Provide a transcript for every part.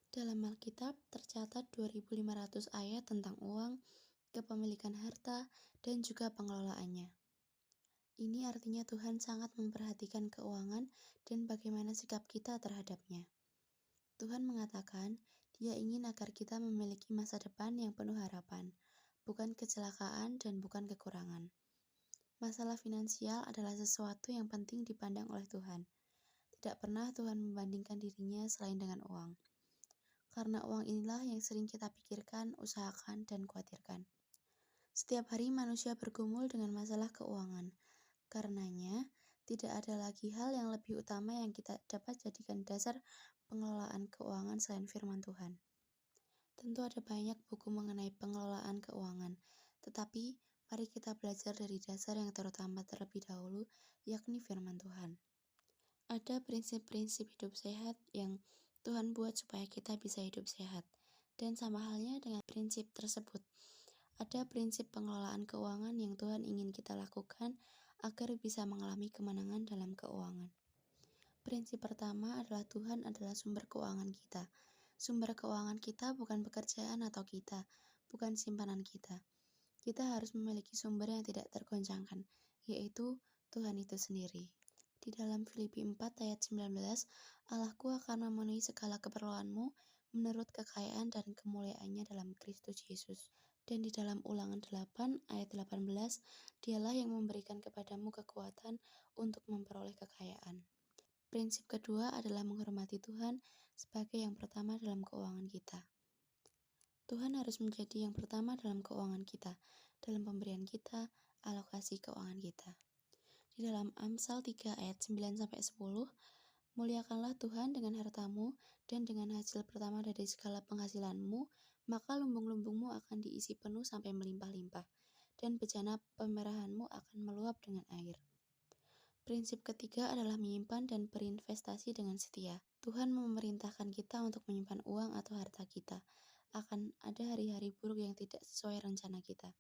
Dalam Alkitab tercatat 2.500 ayat tentang uang, kepemilikan harta, dan juga pengelolaannya. Ini artinya Tuhan sangat memperhatikan keuangan dan bagaimana sikap kita terhadapnya. Tuhan mengatakan, Dia ingin agar kita memiliki masa depan yang penuh harapan, bukan kecelakaan dan bukan kekurangan. Masalah finansial adalah sesuatu yang penting dipandang oleh Tuhan. Tidak pernah Tuhan membandingkan dirinya selain dengan uang. Karena uang inilah yang sering kita pikirkan, usahakan, dan khawatirkan. Setiap hari manusia bergumul dengan masalah keuangan. Karenanya, tidak ada lagi hal yang lebih utama yang kita dapat jadikan dasar pengelolaan keuangan selain firman Tuhan. Tentu ada banyak buku mengenai pengelolaan keuangan, tetapi mari kita belajar dari dasar yang terutama terlebih dahulu, yakni firman Tuhan. Ada prinsip-prinsip hidup sehat yang Tuhan buat supaya kita bisa hidup sehat. Dan sama halnya dengan prinsip tersebut, ada prinsip pengelolaan keuangan yang Tuhan ingin kita lakukan agar bisa mengalami kemenangan dalam keuangan. Prinsip pertama adalah Tuhan adalah sumber keuangan kita. Sumber keuangan kita bukan pekerjaan atau kita, bukan simpanan kita. Kita harus memiliki sumber yang tidak tergoncangkan, yaitu Tuhan itu sendiri. Di dalam Filipi 4 ayat 19, Allahku akan memenuhi segala keperluanmu menurut kekayaan dan kemuliaannya dalam Kristus Yesus. Dan di dalam Ulangan 8 ayat 18, Dialah yang memberikan kepadamu kekuatan untuk memperoleh kekayaan. Prinsip kedua adalah menghormati Tuhan sebagai yang pertama dalam keuangan kita. Tuhan harus menjadi yang pertama dalam keuangan kita, dalam pemberian kita, alokasi keuangan kita. Di dalam Amsal 3 ayat 9-10, muliakanlah Tuhan dengan hartamu dan dengan hasil pertama dari segala penghasilanmu, maka lumbung-lumbungmu akan diisi penuh sampai melimpah-limpah, dan bejana pemerahanmu akan meluap dengan air. Prinsip ketiga adalah menyimpan dan berinvestasi dengan setia. Tuhan memerintahkan kita untuk menyimpan uang atau harta kita. Akan ada hari-hari buruk yang tidak sesuai rencana kita.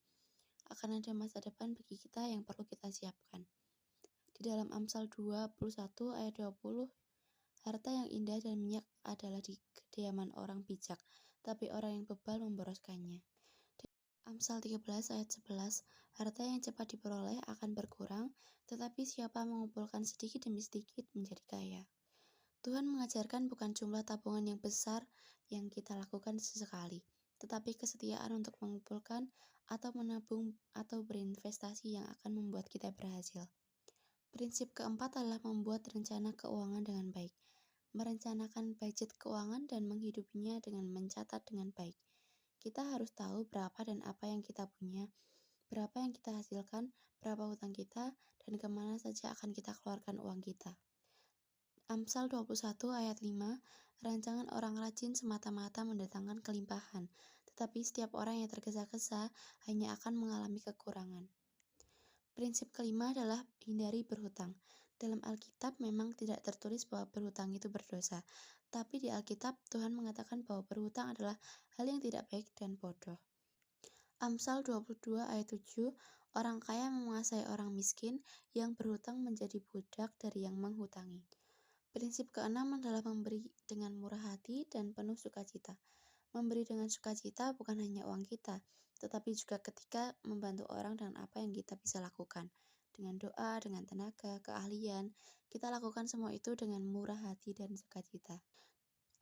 Akan ada masa depan bagi kita yang perlu kita siapkan. Di dalam Amsal 21 ayat 20, harta yang indah dan minyak adalah di kediaman orang bijak, tapi orang yang bebal memboroskannya. Amsal 13 ayat 11, harta yang cepat diperoleh akan berkurang, tetapi siapa mengumpulkan sedikit demi sedikit menjadi kaya. Tuhan mengajarkan bukan jumlah tabungan yang besar yang kita lakukan sesekali, tetapi kesetiaan untuk mengumpulkan atau menabung atau berinvestasi yang akan membuat kita berhasil. Prinsip keempat adalah membuat rencana keuangan dengan baik. Merencanakan budget keuangan dan menghidupinya dengan mencatat dengan baik. Kita harus tahu berapa dan apa yang kita punya, berapa yang kita hasilkan, berapa hutang kita, dan kemana saja akan kita keluarkan uang kita. Amsal 21 ayat 5, rancangan orang rajin semata-mata mendatangkan kelimpahan, tetapi setiap orang yang tergesa-gesa hanya akan mengalami kekurangan. Prinsip kelima adalah hindari berhutang. Dalam Alkitab memang tidak tertulis bahwa berhutang itu berdosa, tapi di Alkitab Tuhan mengatakan bahwa berhutang adalah hal yang tidak baik dan bodoh. Amsal 22 ayat 7, orang kaya menguasai orang miskin, yang berhutang menjadi budak dari yang menghutangi. Prinsip keenam adalah memberi dengan murah hati dan penuh sukacita. Memberi dengan sukacita bukan hanya uang kita, tetapi juga ketika membantu orang dengan apa yang kita bisa lakukan. Dengan doa, dengan tenaga, keahlian, kita lakukan semua itu dengan murah hati dan sukacita.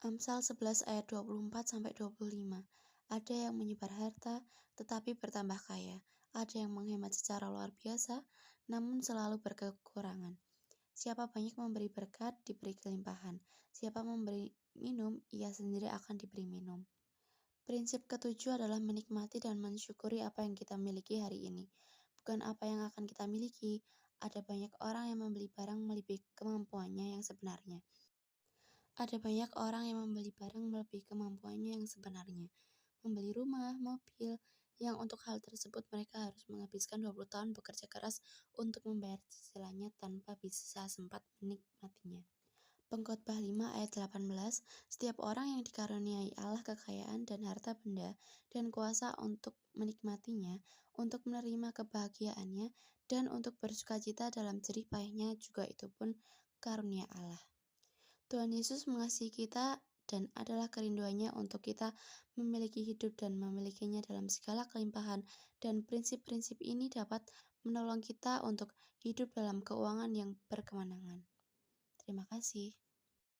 Amsal 11 ayat 24-25. Ada yang menyebar harta, tetapi bertambah kaya. Ada yang menghemat secara luar biasa, namun selalu berkekurangan. Siapa banyak memberi berkat, diberi kelimpahan. Siapa memberi minum, ia sendiri akan diberi minum. Prinsip ketujuh adalah menikmati dan mensyukuri apa yang kita miliki hari ini, bukan apa yang akan kita miliki. Ada banyak orang yang membeli barang melebihi kemampuannya yang sebenarnya. Ada banyak orang yang membeli barang melebihi kemampuannya yang sebenarnya. Membeli rumah, mobil, yang untuk hal tersebut mereka harus menghabiskan 20 tahun bekerja keras untuk membayar cicilannya tanpa bisa sempat menikmatinya. Pengkhotbah 5 ayat 18, setiap orang yang dikaruniai Allah kekayaan dan harta benda dan kuasa untuk menikmatinya, untuk menerima kebahagiaannya, dan untuk bersukacita dalam jerih payahnya juga itu pun karunia Allah. Tuhan Yesus mengasihi kita dan adalah kerinduannya untuk kita memiliki hidup dan memilikinya dalam segala kelimpahan, dan prinsip-prinsip ini dapat menolong kita untuk hidup dalam keuangan yang berkemenangan. Terima kasih.